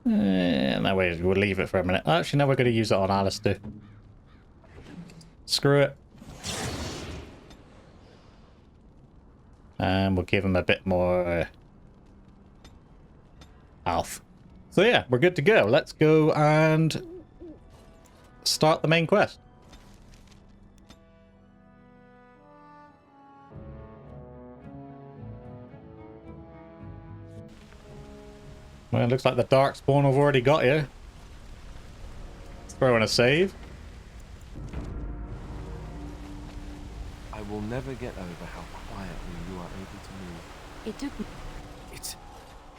No, we'll leave it for a minute. Actually, no, we're going to use it on Alistair. Screw it. And we'll give him a bit more health. So yeah, we're good to go. Let's go and start the main quest. Well, it looks like the darkspawn I've already got here. Let's throw in a save. I will never get over how quietly you are able to move. It took me.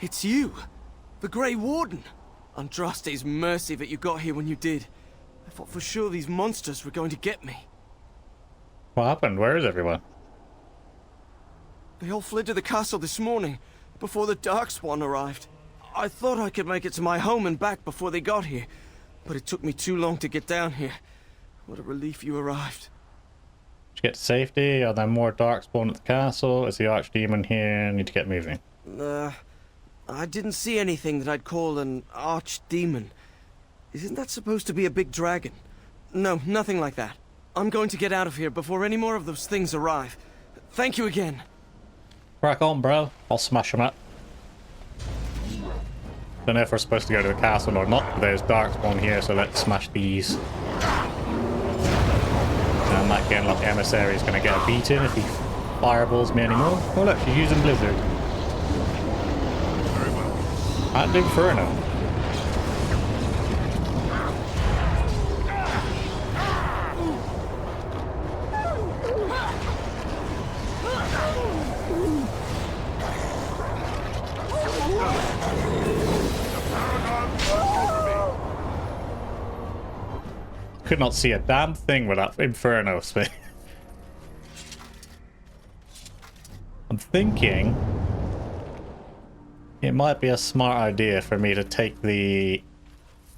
It's you! The Grey Warden! Andraste's mercy that you got here when you did. I thought for sure these monsters were going to get me. What happened? Where is everyone? They all fled to the castle this morning, before the darkspawn arrived. I thought I could make it to my home and back before they got here, but it took me too long to get down here. What a relief you arrived. Did you get to safety? Are there more darkspawn at the castle? Is the archdemon here? I need to get moving. I didn't see anything that I'd call an archdemon. Isn't that supposed to be a big dragon? No, nothing like that. I'm going to get out of here before any more of those things arrive. Thank you again. Crack on, bro. I'll smash them up. Don't know if we're supposed to go to the castle or not, but there's darkspawn here, so let's smash these. And that Genlock emissary is going to get a beating if he fireballs me anymore. Oh look, she's using Blizzard. And Inferno. Could not see a damn thing with that Inferno spin. I'm thinking it might be a smart idea for me to take the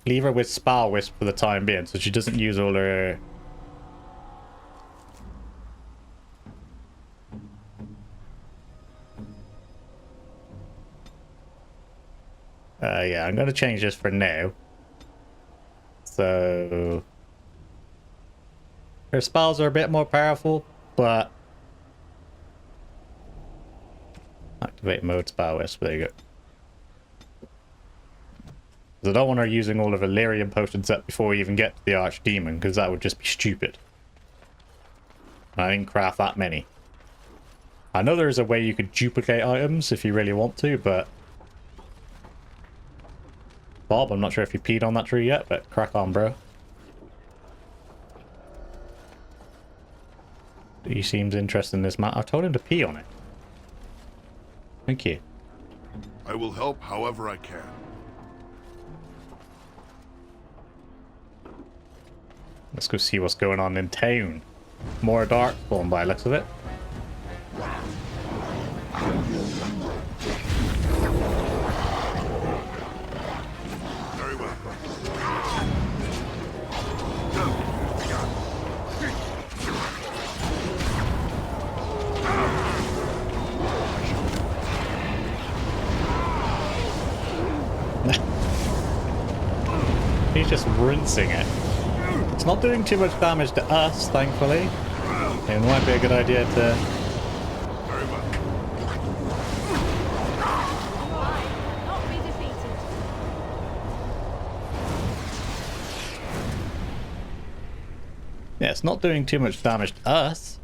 leave her with Spell Wisp for the time being, so she doesn't use all her yeah, I'm gonna change this for now. So her spells are a bit more powerful, but activate mode Spell Wisp, there you go. I don't want her using all of her lyrium potions up before we even get to the archdemon, because that would just be stupid. I didn't craft that many. I know there's a way you could duplicate items if you really want to, but Bob, I'm not sure if you peed on that tree yet, but crack on, bro. He seems interested in this map. I told him to pee on it. Thank you. I will help however I can. Let's go see what's going on in town. More darkspawn by the looks of it. Very well. He's just rinsing it. It's not doing too much damage to us, thankfully. It might be a good idea to... Very well. Not be defeated. Yeah, it's not doing too much damage to us,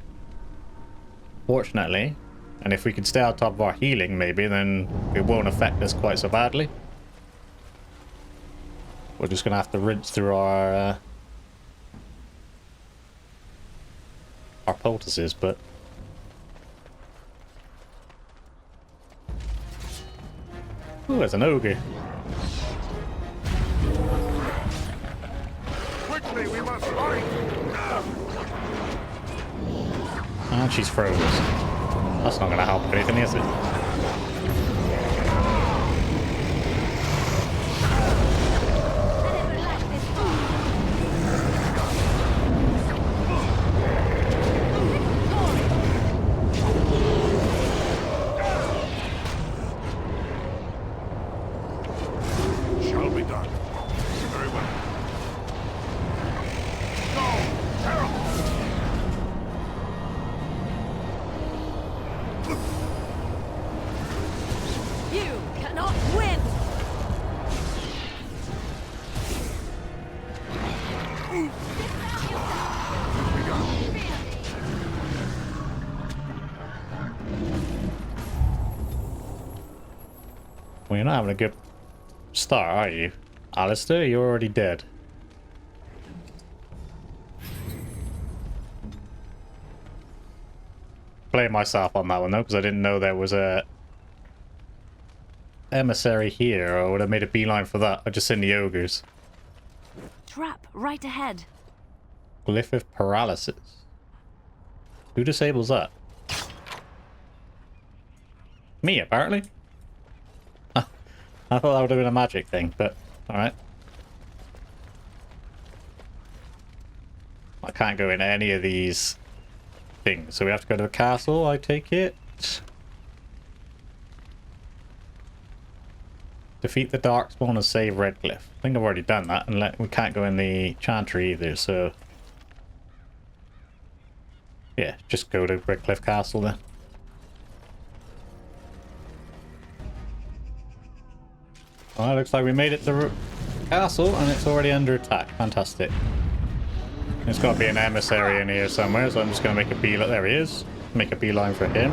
fortunately. And if we could stay on top of our healing, maybe, then it won't affect us quite so badly. We're just going to have to rinse through our poultices, but... Oh, there's an ogre. Quickly, we must fight. And she's frozen. That's not going to help anything, is it? Shall we done. Very well. Go! Terrible! You cannot win! Well, you're not having a good start, are you? Alistair, you're already dead. Blame myself on that one though, because I didn't know there was a emissary here, or I would have made a beeline for that. I just seen the ogres. Trap right ahead. Glyph of paralysis. Who disables that? Me, apparently. I thought that would have been a magic thing, but alright. I can't go in any of these things, so we have to go to the castle, I take it. Defeat the darkspawn and save Redcliffe. I think I've already done that, and we can't go in the chantry either, so... yeah, just go to Redcliffe Castle then. Well, it looks like we made it to the castle and it's already under attack. Fantastic. There's got to be an emissary in here somewhere, so I'm just going to make a beeline. There he is. Make a beeline for him.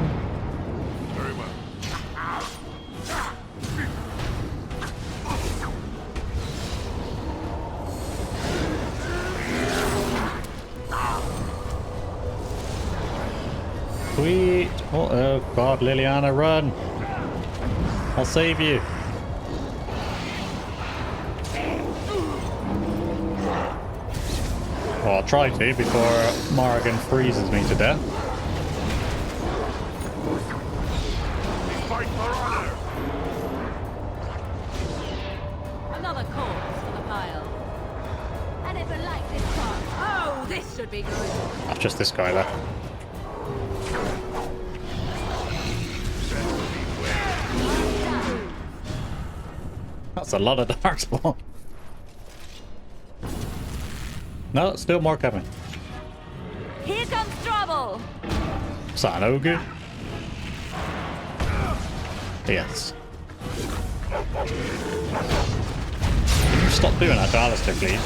Very well. Sweet. Oh god, Liliana, run. I'll save you. Well, I'll try to before Morrigan freezes me to death. Fight for honor! Another corpse for the pile. I never liked this part. Oh, this should be good. That's just this guy left. That's a lot of darkspawn. No, still more coming. Here comes trouble. Is that an ogre? Yes. Can you stop doing that to Alistair, please?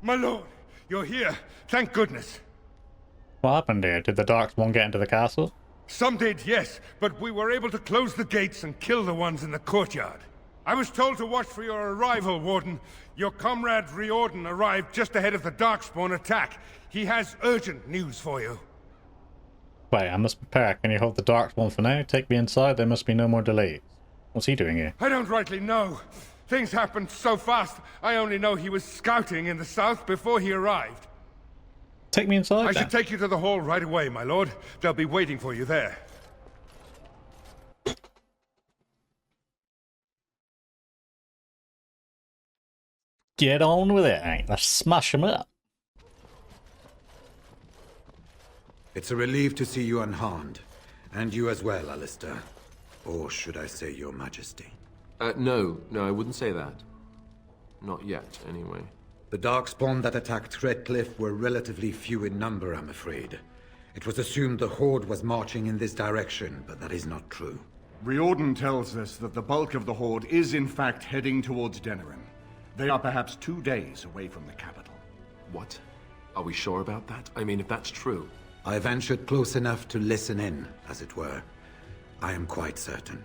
My lord, you're here. Thank goodness. What happened here? Did the darkspawn get into the castle? Some did, yes, but we were able to close the gates and kill the ones in the courtyard. I was told to watch for your arrival, Warden. Your comrade Riordan arrived just ahead of the darkspawn attack. He has urgent news for you. Wait, I must prepare. Can you hold the darkspawn for now? Take me inside. There must be no more delays. What's he doing here? I don't rightly know. Things happened so fast, I only know he was scouting in the south before he arrived. Take me inside, I then. should take you to the hall right away, my lord. They'll be waiting for you there. Get on with it, eh? Let's smash him up. It's a relief to see you unharmed. And you as well, Alistair. Or should I say your majesty? No, I wouldn't say that. Not yet, anyway. The darkspawn that attacked Redcliffe were relatively few in number, I'm afraid. It was assumed the Horde was marching in this direction, but that is not true. Riordan tells us that the bulk of the Horde is in fact heading towards Denerim. They are perhaps 2 days away from the capital. What? Are we sure about that? I mean, if that's true... I ventured close enough to listen in, as it were. I am quite certain.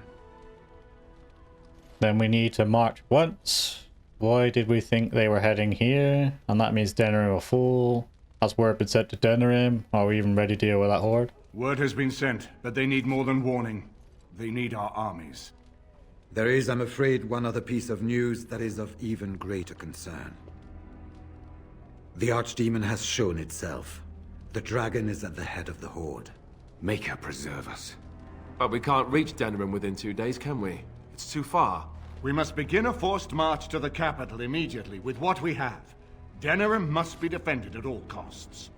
Then we need to march once. Why did we think they were heading here? And that means Denerim will fall. Has word been sent to Denerim? Are we even ready to deal with that horde? Word has been sent, but they need more than warning. They need our armies. There is, I'm afraid, one other piece of news that is of even greater concern. The archdemon has shown itself. The dragon is at the head of the Horde. Maker preserve us. But we can't reach Denerim within 2 days, can we? It's too far. We must begin a forced march to the capital immediately with what we have. Denerim must be defended at all costs.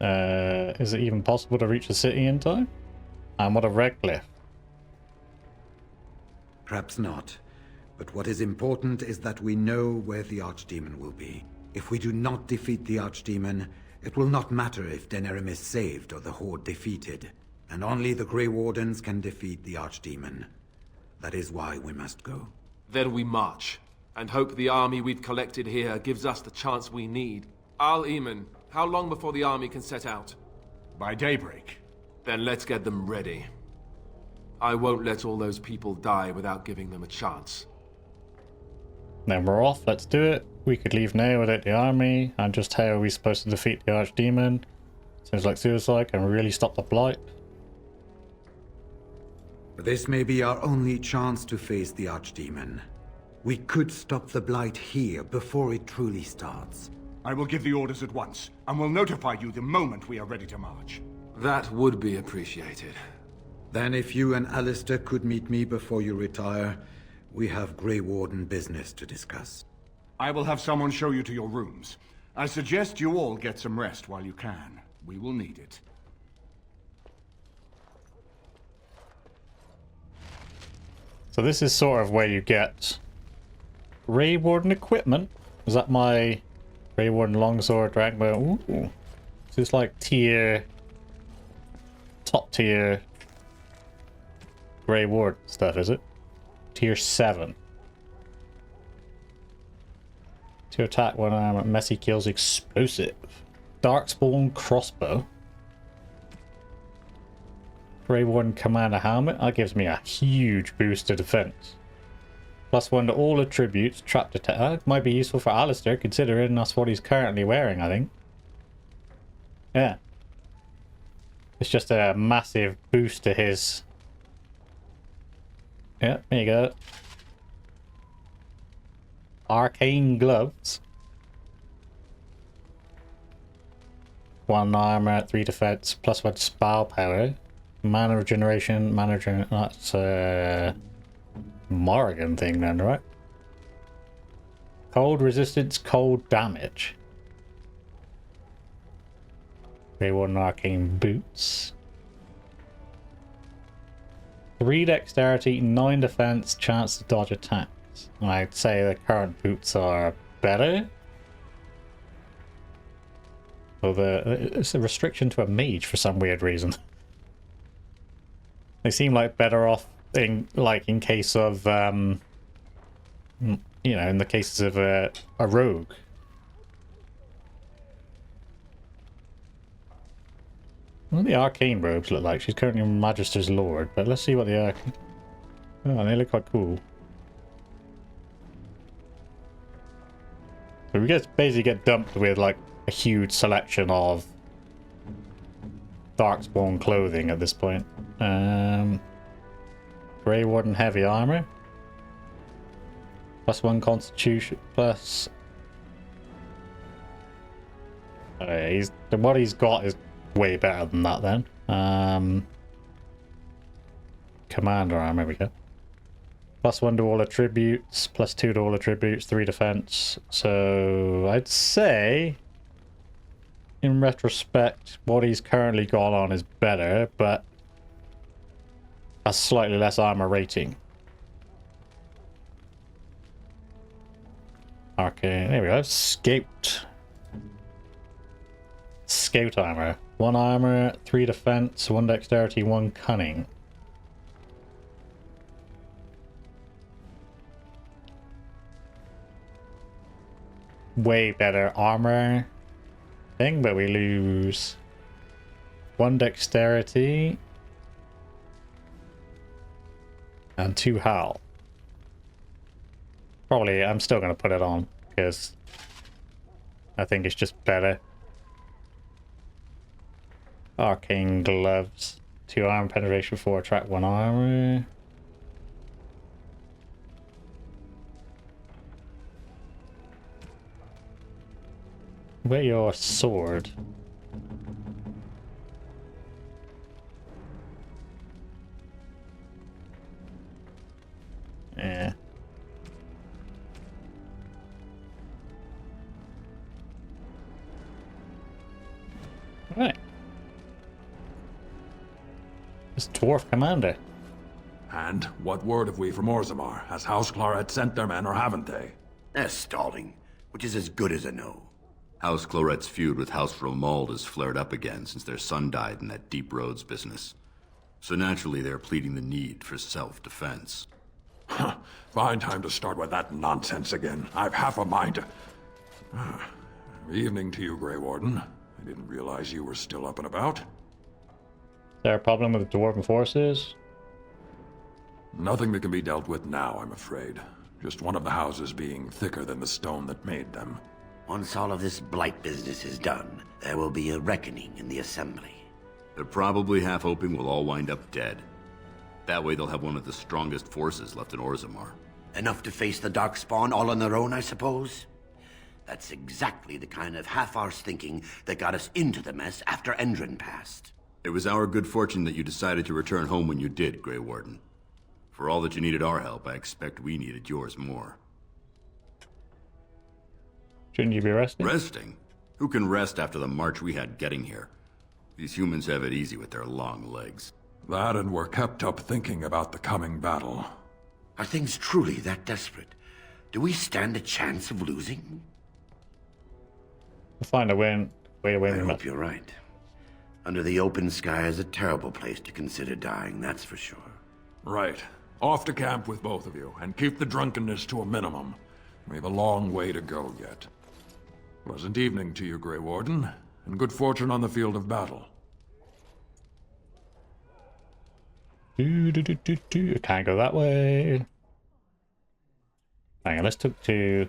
Is it even possible to reach the city in time? And what a red cliff. Perhaps not. But what is important is that we know where the archdemon will be. If we do not defeat the archdemon, it will not matter if Denerim is saved or the Horde defeated. And only the greywardens can defeat the archdemon. That is why we must go. Then we march, and hope the army we've collected here gives us the chance we need. Al-Eamon, how long before the army can set out? By daybreak. Then let's get them ready. I won't let all those people die without giving them a chance. Then we're off, let's do it. We could leave now without the army, and just how are we supposed to defeat the archdemon? Seems like suicide can really stop the blight. This may be our only chance to face the archdemon. We could stop the blight here before it truly starts. I will give the orders at once, and will notify you the moment we are ready to march. That would be appreciated. Then if you and Alistair could meet me before you retire, we have Grey Warden business to discuss. I will have someone show you to your rooms. I suggest you all get some rest while you can. We will need it. So this is sort of where you get Grey Warden equipment. Is that my Grey Warden longsword dragbow? Ooh. This is like top tier Grey Warden stuff, is it? Tier 7. To attack one arm, messy kills explosive. Darkspawn crossbow. Grey Warden commander helmet. That gives me a huge boost to defense. +1 to all attributes. Trap detect. That might be useful for Alistair, considering that's what he's currently wearing, I think. Yeah. It's just a massive boost to his... Yeah, there you go. Arcane gloves. 1 armor, 3 defense, +1 spell power. Mana regeneration, that's a Morrigan thing then, right? Cold resistance, cold damage. Grey Warden arcane boots. 3 dexterity, 9 defense, chance to dodge attacks. I'd say the current boots are better. Although it's a restriction to a mage for some weird reason. They seem like better off in case of you know, in the cases of a rogue. What do the arcane robes look like? She's currently Magister's Lord, but let's see what the arcane... Oh, they look quite cool. So we basically get dumped with like a huge selection of darkspawn clothing at this point. Grey Warden heavy armor. +1 constitution, plus... what he's got is way better than that then. Commander armor, there we go. +1 to all attributes, +2 to all attributes, 3 defense. So I'd say, in retrospect, what he's currently got on is better, but a slightly less armor rating. Okay, there we go. Scout armor. 1 armor, 3 defense, 1 dexterity, 1 cunning. Way better armor thing, but we lose 1 dexterity and 2 howl. Probably I'm still going to put it on because I think it's just better. Arcane gloves, 2 armor penetration, 4 attract, 1 armor. Where your sword? Yeah. Right. This dwarf commander. And what word have we from Orzammar? Has House Claret sent their men or haven't they? They're stalling, which is as good as a no. House Claret's feud with House Romald has flared up again since their son died in that Deep Roads business. So naturally they're pleading the need for self-defense. Fine time to start with that nonsense again. I've half a mind to... Evening to you, Grey Warden. I didn't realize you were still up and about. Is there a problem with the dwarven forces? Nothing that can be dealt with now, I'm afraid. Just one of the houses being thicker than the stone that made them. Once all of this blight business is done, there will be a reckoning in the Assembly. They're probably half hoping we'll all wind up dead. That way they'll have one of the strongest forces left in Orzammar. Enough to face the darkspawn all on their own, I suppose? That's exactly the kind of half-arsed thinking that got us into the mess after Endrin passed. It was our good fortune that you decided to return home when you did, Grey Warden. For all that you needed our help, I expect we needed yours more. Shouldn't you be resting? Resting? Who can rest after the march we had getting here? These humans have it easy with their long legs. That and we're kept up thinking about the coming battle. Are things truly that desperate? Do we stand a chance of losing? We'll find a way to win. I hope you're right. Under the open sky is a terrible place to consider dying, that's for sure. Right. Off to camp with both of you, and keep the drunkenness to a minimum. We have a long way to go yet. Pleasant evening to you, Grey Warden, and good fortune on the field of battle. Can't go that way. Hang on, let's talk to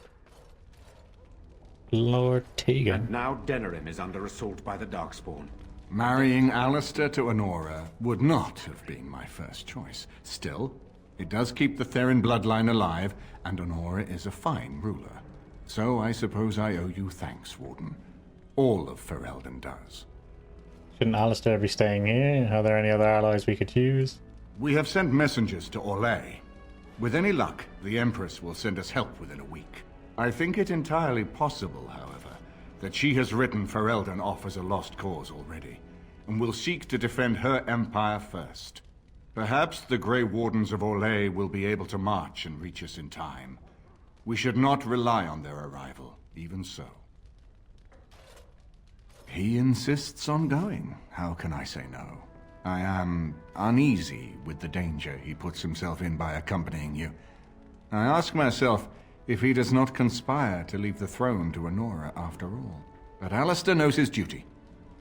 Lord Tegan. And now Denerim is under assault by the darkspawn. Marrying Alistair to Honora would not have been my first choice. Still, it does keep the Therin bloodline alive, and Honora is a fine ruler. So I suppose I owe you thanks, Warden. All of Ferelden does. Shouldn't Alistair be staying here? Are there any other allies we could use? We have sent messengers to Orlais. With any luck, the Empress will send us help within a week. I think it entirely possible, however, that she has written Ferelden off as a lost cause already, and will seek to defend her empire first. Perhaps the Grey Wardens of Orlais will be able to march and reach us in time. We should not rely on their arrival, even so. He insists on going. How can I say no? I am uneasy with the danger he puts himself in by accompanying you. I ask myself if he does not conspire to leave the throne to Honora after all. But Alistair knows his duty.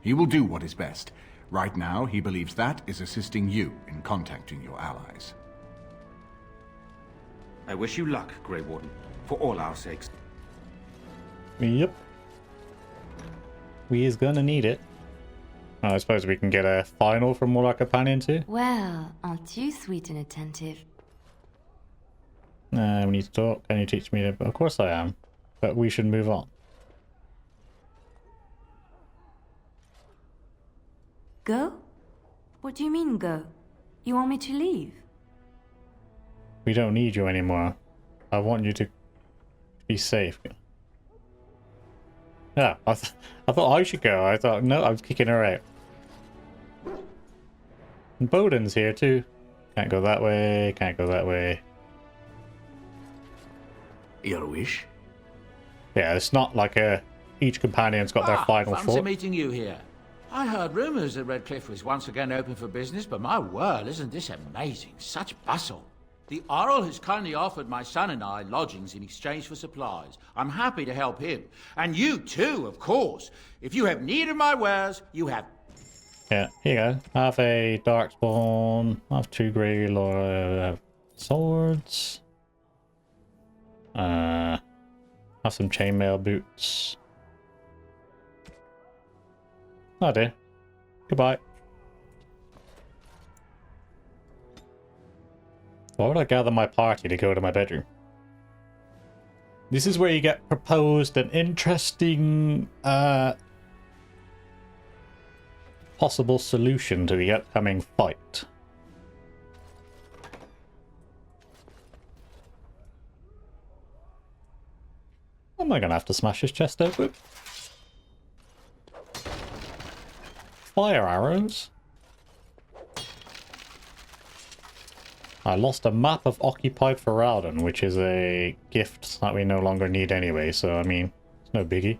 He will do what is best. Right now, he believes that is assisting you in contacting your allies. I wish you luck, Grey Warden, for all our sakes. Yep. We is gonna need it. I suppose we can get a final from all our companions here. Well, aren't you sweet and attentive? We need to talk. Can you teach me to... Of course I am. But we should move on. Go? What do you mean, go? You want me to leave? We don't need you anymore. I want you to be safe. Yeah, I thought I should go. I thought, no, I was kicking her out. And Bowden's here too. Can't go that way, can't go that way. Your wish? Yeah, it's not like each companion's got their final fancy thought. meeting you here. I heard rumours that Redcliffe was once again open for business, but my word, isn't this amazing? Such bustle. The Earl has kindly offered my son and I lodgings in exchange for supplies. I'm happy to help him. And you too, of course. If you have need of my wares, you have... Yeah, here you go. Have a darkspawn. Have 2 grey swords. Have some chainmail boots. Oh dear. Goodbye. Why would I gather my party to go to my bedroom? This is where you get proposed an interesting possible solution to the upcoming fight. Am I gonna have to smash this chest open? fire arrows? I lost a map of occupied Veilguard, which is a gift that we no longer need anyway, so I mean, it's no biggie.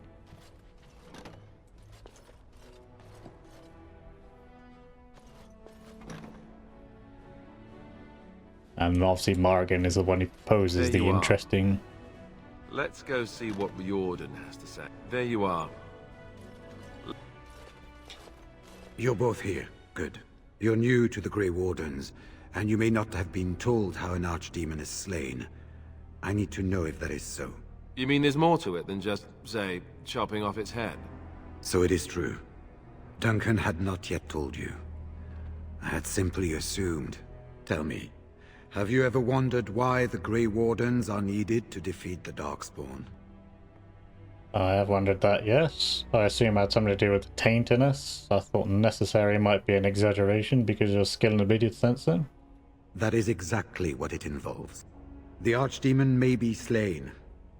And obviously Morrigan is the one who poses the interesting... Let's go see what Warden has to say. There you are. You're both here. Good. You're new to the Grey Wardens, and you may not have been told how an archdemon is slain. I need to know if that is so. You mean there's more to it than just, say, chopping off its head? So it is true. Duncan had not yet told you. I had simply assumed. Tell me, have you ever wondered why the Grey Wardens are needed to defeat the darkspawn? I have wondered that, yes. I assume it had something to do with the taintiness. I thought necessary might be an exaggeration because of your skill and ability to sense them. That is exactly what it involves. The archdemon may be slain,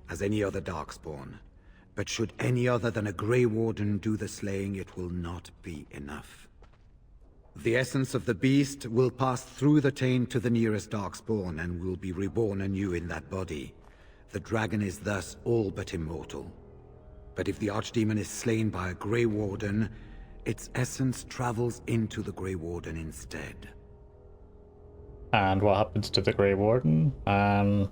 as any other darkspawn, but should any other than a Grey Warden do the slaying, it will not be enough. The essence of the beast will pass through the taint to the nearest darkspawn and will be reborn anew in that body. The dragon is thus all but immortal. But if the archdemon is slain by a Grey Warden, its essence travels into the Grey Warden instead. And what happens to the Grey Warden? And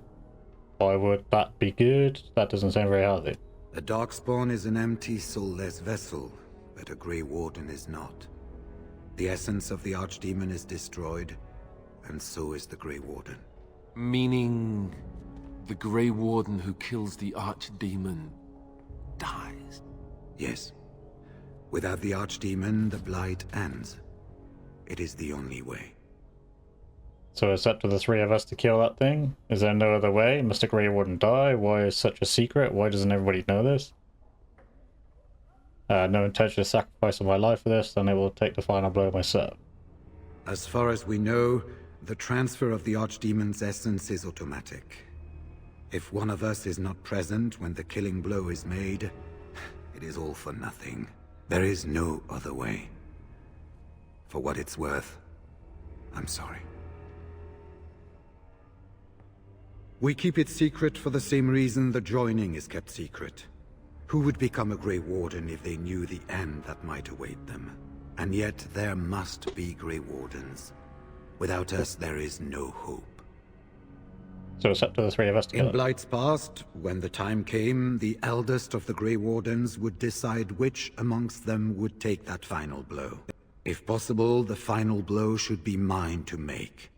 why would that be good? That doesn't sound very healthy. A darkspawn is an empty, soulless vessel, but a Grey Warden is not. The essence of the archdemon is destroyed, and so is the Grey Warden. Meaning the Grey Warden who kills the archdemon dies? Yes. Without the archdemon, the blight ends. It is the only way. So it's up to the three of us to kill that thing? Is there no other way? Must the Grey Warden die? Why is such a secret? Why doesn't everybody know this? No intention to sacrifice my life for this, then I will take the final blow myself. As far as we know, the transfer of the archdemon's essence is automatic. If one of us is not present when the killing blow is made, it is all for nothing. There is no other way. For what it's worth, I'm sorry. We keep it secret for the same reason the joining is kept secret. Who would become a Grey Warden if they knew the end that might await them? And yet there must be Grey Wardens. Without us, there is no hope. So it's up to the three of us to kill it. In Blight's past, when the time came, the eldest of the Grey Wardens would decide which amongst them would take that final blow. If possible, the final blow should be mine to make.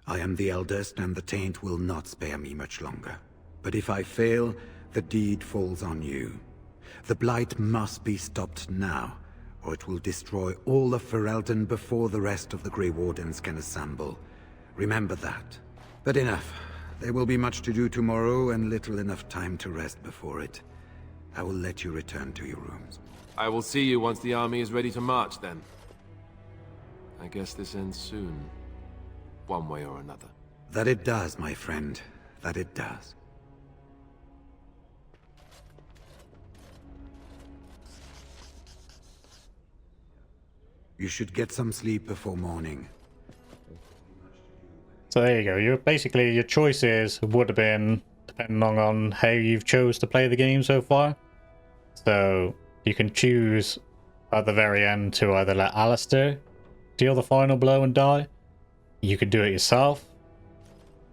I am the eldest, and the taint will not spare me much longer. But if I fail, the deed falls on you. The blight must be stopped now, or it will destroy all of Ferelden before the rest of the Grey Wardens can assemble. Remember that. But enough. There will be much to do tomorrow, and little enough time to rest before it. I will let you return to your rooms. I will see you once the army is ready to march, then. I guess this ends soon. One way or another. That it does, my friend. That it does. You should get some sleep before morning. So there you go. Your choices would have been depending on how you've chose to play the game so far. So you can choose at the very end to either let Alistair deal the final blow and die. You could do it yourself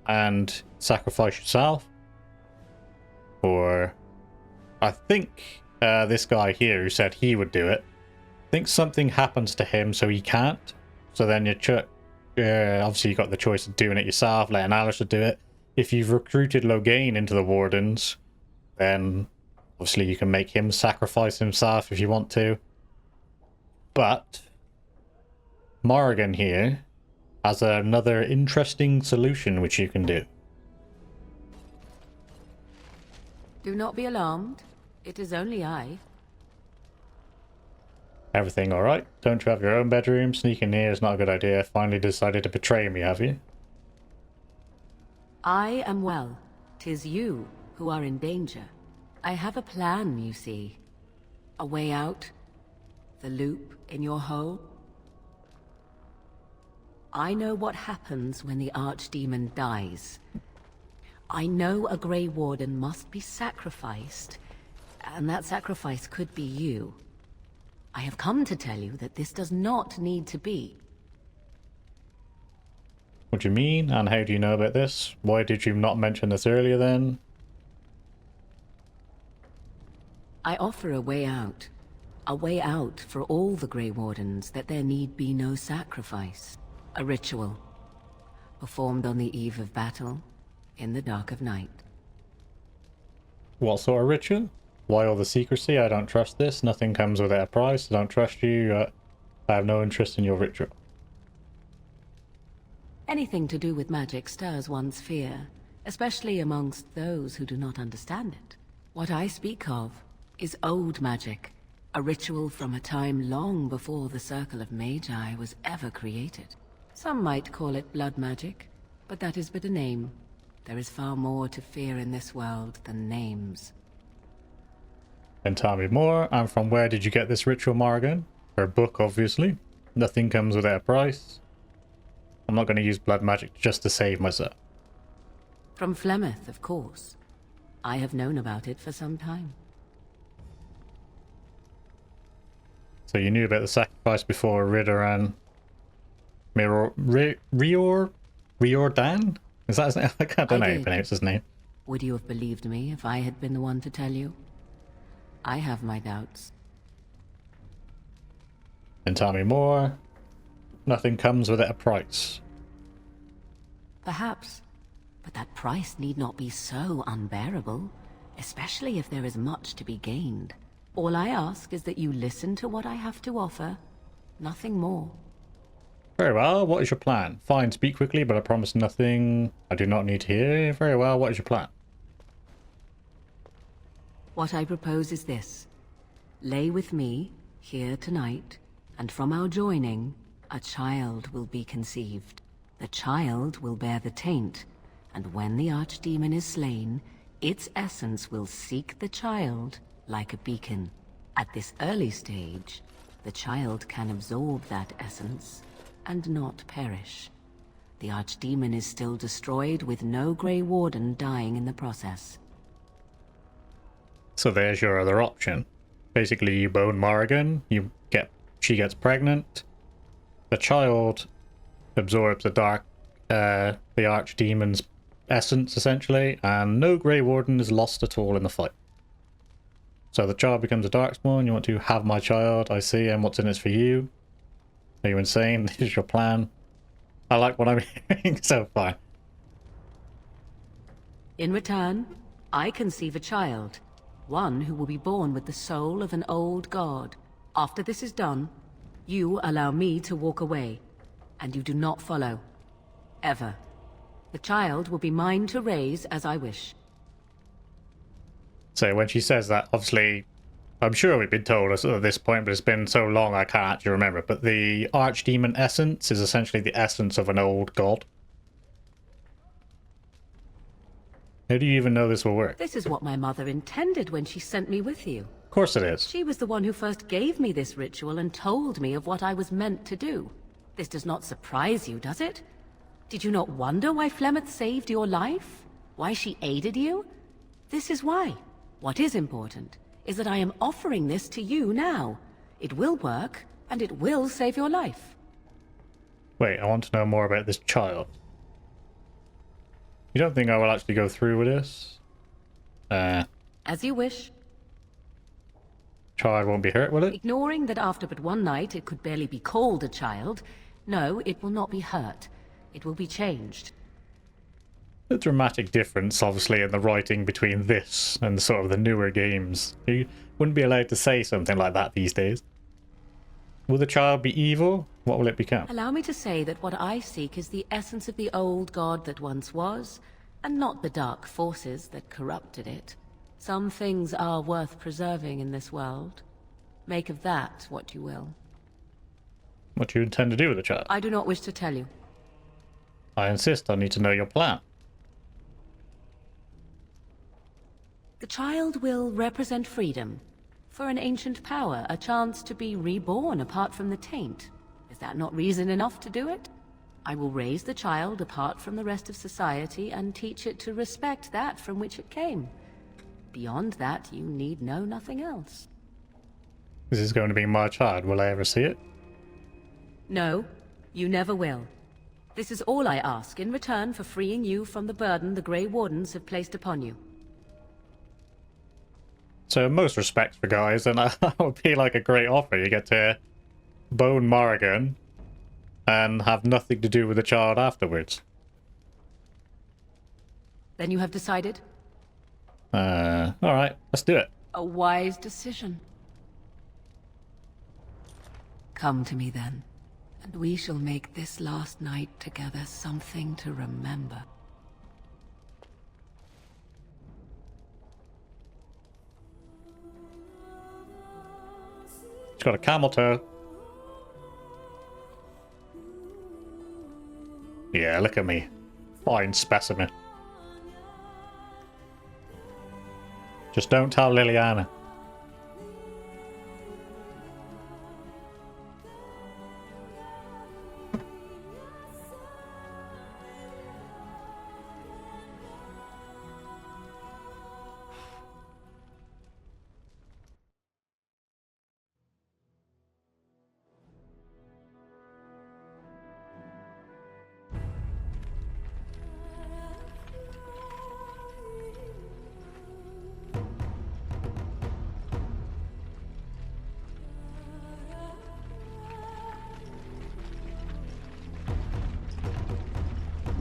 and sacrifice yourself. Or I think this guy here who said he would do it, I think something happens to him so he can't. So then obviously you got the choice of doing it yourself, letting Alistair do it. If you've recruited Loghain into the Wardens, then obviously you can make him sacrifice himself if you want to. But Morrigan here has another interesting solution which you can do. Do not be alarmed. It is only I. Everything alright? Don't you have your own bedroom? Sneaking here is not a good idea. Finally decided to betray me, have you? I am well. 'Tis you who are in danger. I have a plan, you see. A way out. The loop in your hole? I know what happens when the archdemon dies. I know a Grey Warden must be sacrificed, and that sacrifice could be you. I have come to tell you that this does not need to be. What do you mean? And how do you know about this? Why did you not mention this earlier then? I offer a way out. A way out for all the Grey Wardens, that there need be no sacrifice. A ritual, performed on the eve of battle, in the dark of night. What sort of ritual? Why all the secrecy? I don't trust this. Nothing comes without a price. I don't trust you. I have no interest in your ritual. Anything to do with magic stirs one's fear, especially amongst those who do not understand it. What I speak of is old magic, a ritual from a time long before the Circle of Magi was ever created. Some might call it blood magic, but that is but a name. There is far more to fear in this world than names. Then tell me more, and from where did you get this ritual, Morrigan? Her book, obviously. Nothing comes without a price. I'm not going to use blood magic just to save myself. From Flemeth, of course. I have known about it for some time. So you knew about the sacrifice before Ritter and Riordan? Is that his name? I don't know how to pronounce his name. Would you have believed me if I had been the one to tell you? I have my doubts. Then tell me more. Nothing comes without a price. Perhaps, but that price need not be so unbearable, especially if there is much to be gained. All I ask is that you listen to what I have to offer, nothing more. Very well, what is your plan? Fine, speak quickly, but I promise nothing I do not need to hear. Very well, what is your plan? What I propose is this. Lay with me, here tonight, and from our joining, a child will be conceived. The child will bear the taint, and when the archdemon is slain, its essence will seek the child like a beacon. At this early stage, the child can absorb that essence and not perish. The archdemon is still destroyed with no Grey Warden dying in the process. So there's your other option. Basically, you bone Morrigan, she gets pregnant, the child absorbs the archdemon's essence, essentially, and no Grey Warden is lost at all in the fight. So the child becomes a darkspawn. You want to have my child, I see, and what's in it for you? Are you insane? This is your plan. I like what I'm hearing so far. In return, I conceive a child, one who will be born with the soul of an old god. After this is done, you allow me to walk away, and you do not follow. Ever. The child will be mine to raise as I wish. So when she says that, obviously, I'm sure we've been told at this point, but it's been so long I can't actually remember. But the archdemon essence is essentially the essence of an old god. How do you even know this will work? This is what my mother intended when she sent me with you. Of course it is. She was the one who first gave me this ritual and told me of what I was meant to do. This does not surprise you, does it? Did you not wonder why Flemeth saved your life? Why she aided you? This is why. What is important is that I am offering this to you now. It will work, and it will save your life. Wait, I want to know more about this child. You don't think I will actually go through with this? As you wish. Child won't be hurt, will it? Ignoring that after but one night it could barely be called a child, no, it will not be hurt. It will be changed. The dramatic difference, obviously, in the writing between this and sort of the newer games. You wouldn't be allowed to say something like that these days. Will the child be evil? What will it become? Allow me to say that what I seek is the essence of the old god that once was, and not the dark forces that corrupted it. Some things are worth preserving in this world. Make of that what you will. What do you intend to do with the child? I do not wish to tell you. I insist. I need to know your plan. The child will represent freedom. For an ancient power, a chance to be reborn apart from the taint. Is that not reason enough to do it? I will raise the child apart from the rest of society and teach it to respect that from which it came. Beyond that, you need know nothing else. This is going to be my child. Will I ever see it? No, you never will. This is all I ask in return for freeing you from the burden the Grey Wardens have placed upon you. So in most respects for guys, then that would be like a great offer. You get to bone Morrigan and have nothing to do with the child afterwards. Then you have decided? Alright, let's do it. A wise decision. Come to me then, and we shall make this last night together something to remember. She's got a camel toe. Yeah, look at me. Fine specimen. Just don't tell Liliana.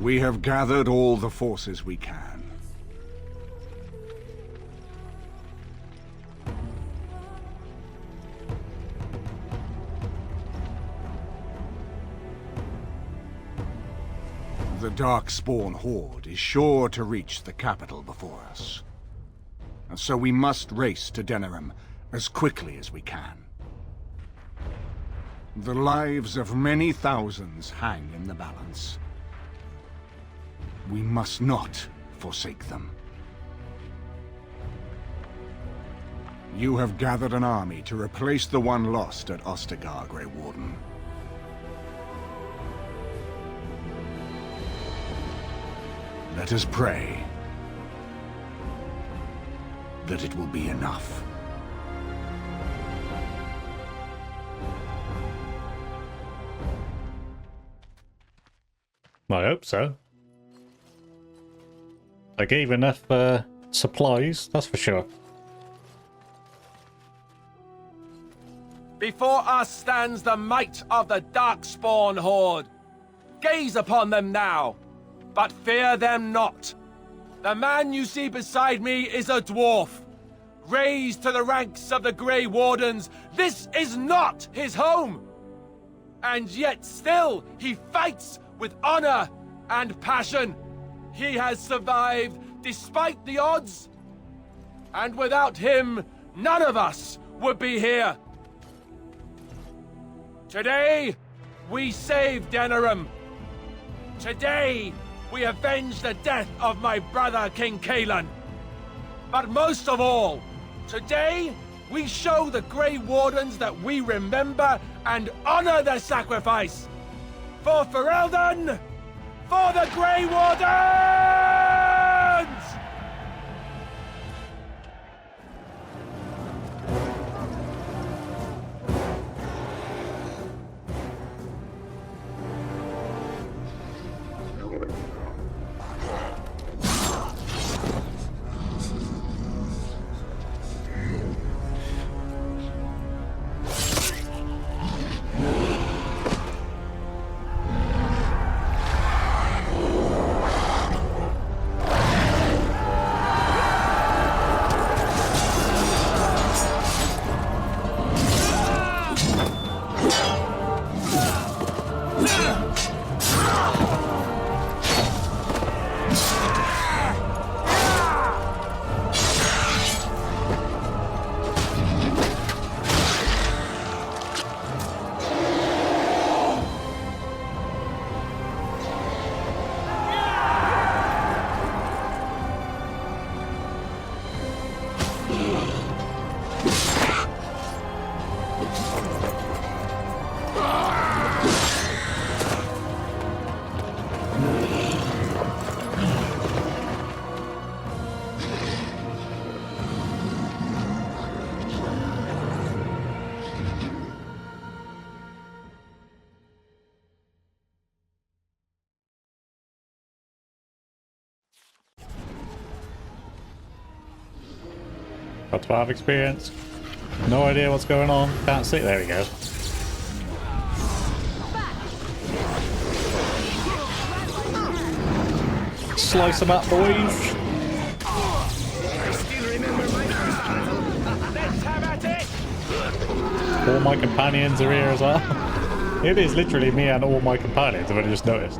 We have gathered all the forces we can. The darkspawn horde is sure to reach the capital before us. And so we must race to Denerim as quickly as we can. The lives of many thousands hang in the balance. We must not forsake them. You have gathered an army to replace the one lost at Ostagar, Grey Warden. Let us pray that it will be enough. I hope so. I gave enough supplies, that's for sure. Before us stands the might of the darkspawn horde. Gaze upon them now, but fear them not. The man you see beside me is a dwarf. Raised to the ranks of the Grey Wardens, this is not his home. And yet still he fights with honor and passion. He has survived despite the odds. And without him, none of us would be here. Today, we save Denerim. Today, we avenge the death of my brother King Kaelan. But most of all, today, we show the Grey Wardens that we remember and honor their sacrifice. For Ferelden! For the Grey Wardens! Got 12 experience. No idea what's going on. Can't see. There we go. Slice them up, boys. All my companions are here as well. It is literally me and all my companions, if I just noticed.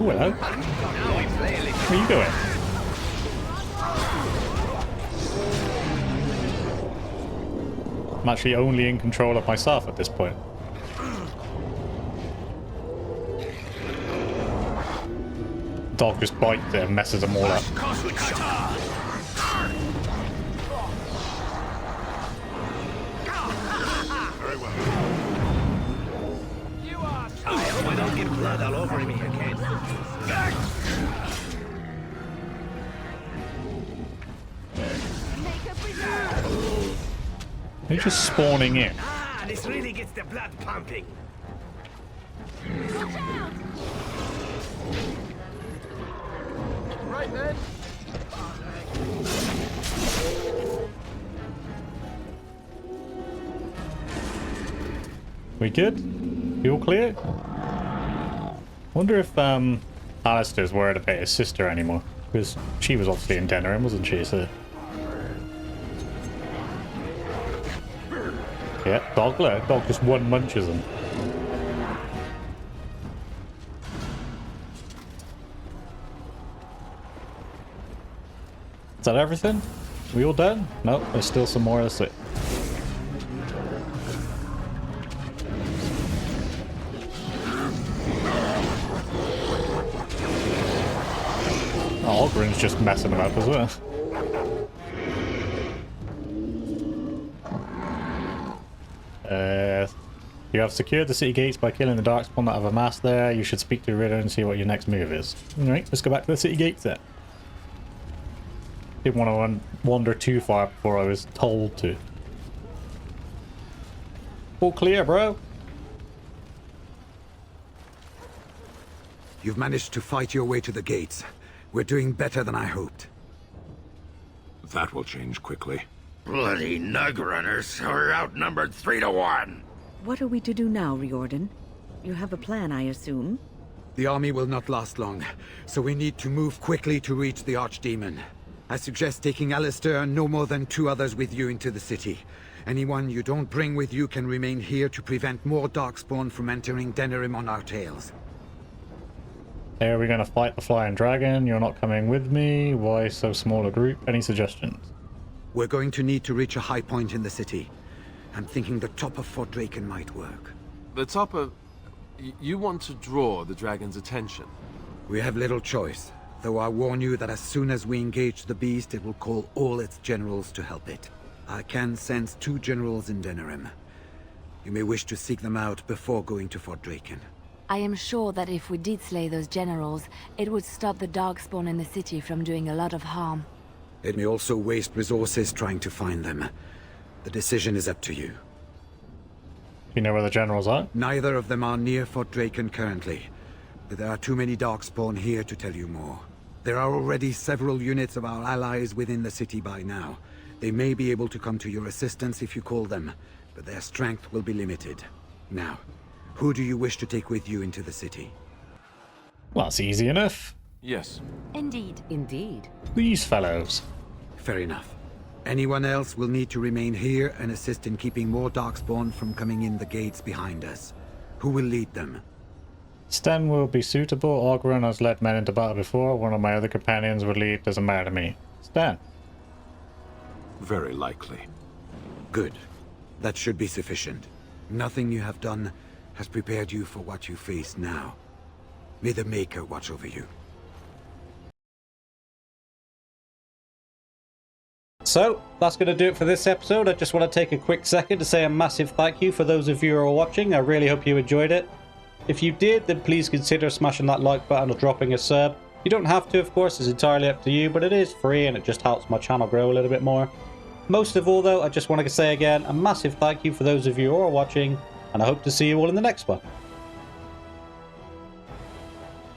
Oh, hello. Where are you going? I'm actually only in control of myself at this point. Dog just bites it and messes them all up. I hope I don't get blood all over me again. They're just spawning in. Ah, this really gets the blood pumping. Right then. We good? You all clear? Wonder if Alistair's worried about his sister anymore. Because she was obviously in Denerim, wasn't she? So yeah, dog just one munches him. Is that everything? We all done? Nope, there's still some more. That's it. Oh, Ogren's just messing him up as well. You have secured the city gates by killing the darkspawn that have amassed there. You should speak to Ritter and see what your next move is. Alright, let's go back to the city gates then. Didn't want to wander too far before I was told to. All clear, bro. You've managed to fight your way to the gates. We're doing better than I hoped. That will change quickly. Bloody nug runners. We're outnumbered 3 to 1. What are we to do now, Riordan? You have a plan, I assume? The army will not last long, so we need to move quickly to reach the archdemon. I suggest taking Alistair and no more than 2 others with you into the city. Anyone you don't bring with you can remain here to prevent more darkspawn from entering Denerim on our tails. Hey, are we going to fight the flying dragon? You're not coming with me. Why so small a group? Any suggestions? We're going to need to reach a high point in the city. I'm thinking the top of Fort Draken might work. The top of... You want to draw the dragon's attention? We have little choice, though I warn you that as soon as we engage the beast, it will call all its generals to help it. I can sense 2 generals in Denerim. You may wish to seek them out before going to Fort Draken. I am sure that if we did slay those generals, it would stop the darkspawn in the city from doing a lot of harm. It may also waste resources trying to find them. The decision is up to you. You know where the generals are? Neither of them are near Fort Draken currently, but there are too many darkspawn here to tell you more. There are already several units of our allies within the city by now. They may be able to come to your assistance if you call them, but their strength will be limited. Now, who do you wish to take with you into the city? Well, that's easy enough. Yes. Indeed. Indeed. These fellows. Fair enough. Anyone else will need to remain here and assist in keeping more darkspawn from coming in the gates behind us. Who will lead them? Sten will be suitable. Ogren has led men into battle before. One of my other companions would lead. Doesn't matter to me. Sten. Very likely. Good. That should be sufficient. Nothing you have done has prepared you for what you face now. May the Maker watch over you. So, that's going to do it for this episode. I just want to take a quick second to say a massive thank you for those of you who are watching. I really hope you enjoyed it. If you did, then please consider smashing that like button or dropping a sub. You don't have to, of course, it's entirely up to you, but it is free and it just helps my channel grow a little bit more. Most of all, though, I just want to say again a massive thank you for those of you who are watching, and I hope to see you all in the next one.